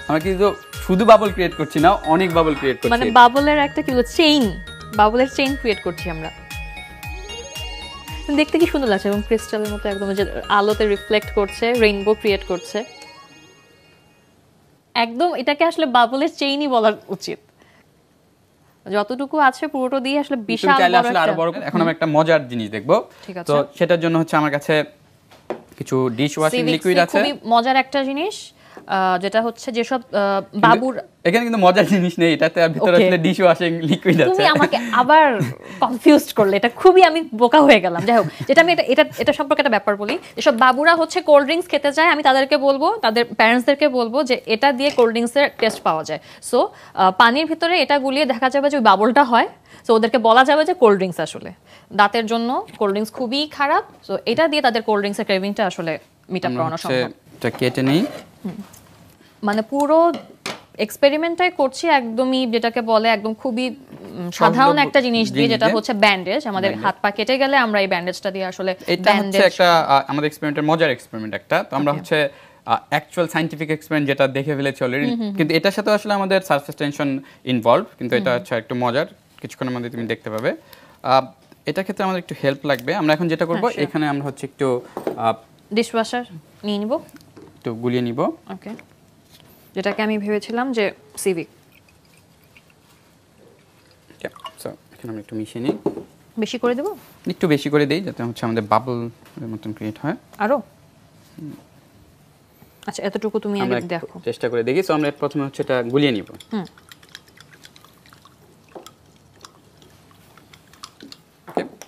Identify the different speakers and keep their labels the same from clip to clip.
Speaker 1: আমরা কিন্তু শুধু বাবল ক্রিয়েট করছি না, অনেক বাবল ক্রিয়েট করছি,
Speaker 2: মানে বাবলের একটা কি চেইন, বাবলের চেইন ক্রিয়েট করছি আমরা। দেখতে কি সুন্দর লাগছে এবং ক্রিস্টালের মতো একদম যে আলোতে রিফ্লেক্ট করছে, রেইনবো ক্রিয়েট করছে একদম। এটাকে আসলে বাবলের চেইনই বলা উচিত। যতটুকু আছে পুরোটা দিয়ে আসলে বিশাল বড় একটা।
Speaker 1: এখন আমরা একটা মজার জিনিস দেখব, তো সেটার জন্য হচ্ছে আমার কাছে কিছু ডিশ ওয়াশিং লিকুইড আছে।
Speaker 2: খুবই মজার একটা জিনিস, যেটা হচ্ছে যেসব বাবুর,
Speaker 1: এখানে কিন্তু মজার জিনিস নেই, এটাতে ভিতরে আসলে ডিশ ওয়াশিং লিকুইড আছে।
Speaker 2: তুমি আমাকে আবার কনফিউজড করলে, এটা খুবই আমি বোকা হয়ে গেলাম। যাই হোক, যেটা আমি এটা সম্পর্কে একটা ব্যাপার বলি, যেসব বাবুরা হচ্ছে কোল্ড ড্রিঙ্কস খেতে চায়, আমি তাদেরকে বলবো, তাদের প্যারেন্টসদেরকে বলবো যে এটা দিয়ে কোল্ড ড্রিঙ্কসের টেস্ট পাওয়া যায়। সো পানির ভিতরে এটা গুলিয়ে দেখা যাবে যে ওই বাবলটা হয়। সো ওদেরকে বলা যাবে যে কোল্ড ড্রিঙ্কস আসলে দাঁতের জন্য কোল্ড ড্রিঙ্কস খুবই খারাপ। সো এটা দিয়ে তাদের কোল্ড ড্রিঙ্কসের ক্রেভিংটা আসলে মিট আপ করানো সম্ভব।
Speaker 1: এটা কেটে নেই,
Speaker 2: মানে পুরো এক্সপেরিমেন্টটাই করছি একদমই যেটাকে বলে একদম খুবই সাধারণ একটা জিনিস দিয়ে, যেটা হচ্ছে ব্যান্ডেজ। আমাদের হাত পা কেটে গেলে আমরা এই ব্যান্ডেজটা দিয়ে আসলে,
Speaker 1: এটা হচ্ছে একটা আমাদের এক্সপেরিমেন্টের মজার এক্সপেরিমেন্ট একটা। তো আমরা হচ্ছে অ্যাকচুয়াল সায়েন্টিফিক এক্সপেরিমেন্ট যেটা দেখে ফেলেছি অলরেডি, কিন্তু এটার সাথে আসলে আমাদের সারফেস টেনশন ইনভলভ, কিন্তু এটা হচ্ছে একটু মজার, কিছুক্ষণের মধ্যে তুমি দেখতে পাবে। এটা ক্ষেত্রে আমাদের একটু হেল্প লাগবে। আমরা এখন যেটা করব, এখানে আমরা হচ্ছে একটু
Speaker 2: ডিশওয়াশার নিয়ে নিব,
Speaker 1: একটু গুলিয়ে নিব।
Speaker 2: ওকে, যেটাকে আমি ভেবেছিলাম যে সিভিক।
Speaker 1: সো এখন আমরা একটু মিশিয়ে নিই।
Speaker 2: বেশি করে দেব,
Speaker 1: একটু বেশি করে দেই, যাতে হচ্ছে আমাদের বাবল এর মতন ক্রিয়েট হয়
Speaker 2: আরো। আচ্ছা, এতটুকু তুমি আগে দেখো,
Speaker 1: চেষ্টা করে দেখি। সো আমরা প্রথমে হচ্ছে এটা গুলিয়ে নিব।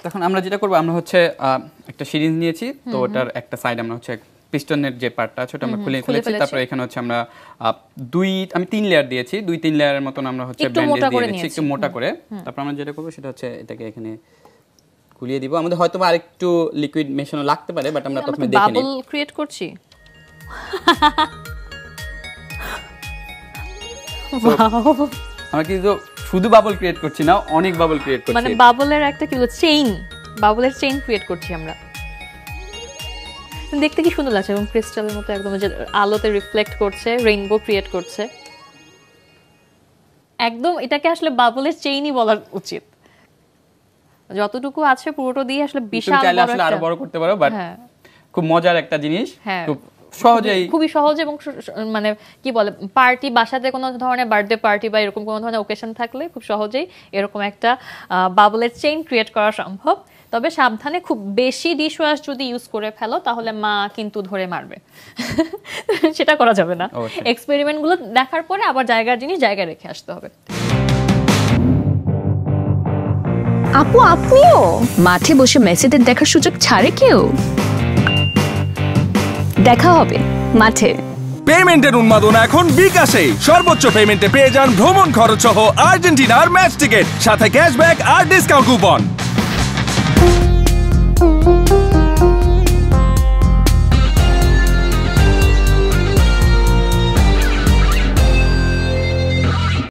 Speaker 1: তখন আমরা যেটা করব, আমরা হচ্ছে একটা সিরিঞ্জ নিয়েছি, তো ওটার একটা সাইড আমরা হচ্ছে পিস্টনের যে পার্টটা আছে ওটা আমরা খুলে ফেলেছি। তারপর এখানে হচ্ছে আমরা আমি 3 লেয়ার দিয়েছি, 2-3 লেয়ারের মতন আমরা হচ্ছে ব্যান্ডেজ দিয়ে দিয়েছি একটু মোটা করে। তারপর আমরা যেটা করব সেটা হচ্ছে এটাকে এখানে গুলিয়ে দিব। আমাদের হয়তো আরেকটু লিকুইড মেশানো লাগতে পারে, বাট আমরা প্রথমে দেখে নিই।
Speaker 2: বাবল ক্রিয়েট করছি। ওয়াও,
Speaker 1: আমরা কিন্তু শুধু বাবল ক্রিয়েট করছি না, অনেক বাবল ক্রিয়েট করছি,
Speaker 2: মানে বাবলের একটা কি চেইন, বাবলের চেইন ক্রিয়েট করছি আমরা। দেখতে কি সুন্দর লাগছে এবং ক্রিস্টালের মতো একদম যে আলোতে রিফ্লেক্ট করছে, রেইনবো ক্রিয়েট করছে একদম। এটাকে আসলে বাবলের চেইনই বলা উচিত। যতটুকু আছে পুরোটা দিয়ে আসলে বিশাল বড় একটা,
Speaker 1: আসলে আরো বড় করতে পারো, বাট খুব মজার একটা জিনিস, খুব সহজেই,
Speaker 2: খুবই সহজ এবং মানে কি বলে, পার্টি, বাসাতে কোনো ধরনের বার্থডে পার্টি বা এরকম কোনো ধরনের ওকেশন থাকলে খুব সহজেই এরকম একটা বাবলের চেইন ক্রিয়েট করা সম্ভব। তবে সাবধানে, খুব বেশি ডিশ ওয়াশ যদি ইউজ করে ফেলো তাহলে মা কিন্তু ধরে মারবে, সেটা করা যাবে না। এক্সপেরিমেন্টগুলো দেখার পরে আবার জায়গার জিনিস জায়গায় রেখে আসতে হবে।
Speaker 3: আপু, আপনিও মাঠে বসে মেসিদের দেখার সুযোগ ছাড়ে কেউ? দেখা হবে মাঠে।
Speaker 4: পেমেন্টের উন্মাদনা এখন বিকাশে। সর্বোচ্চ পেমেন্টে পেয়ে যান ভ্রমণ খরচ সহ আর্জেন্টিনার ম্যাচ টিকিট, সাথে ক্যাশব্যাক আর ডিসকাউন্ট কুপন।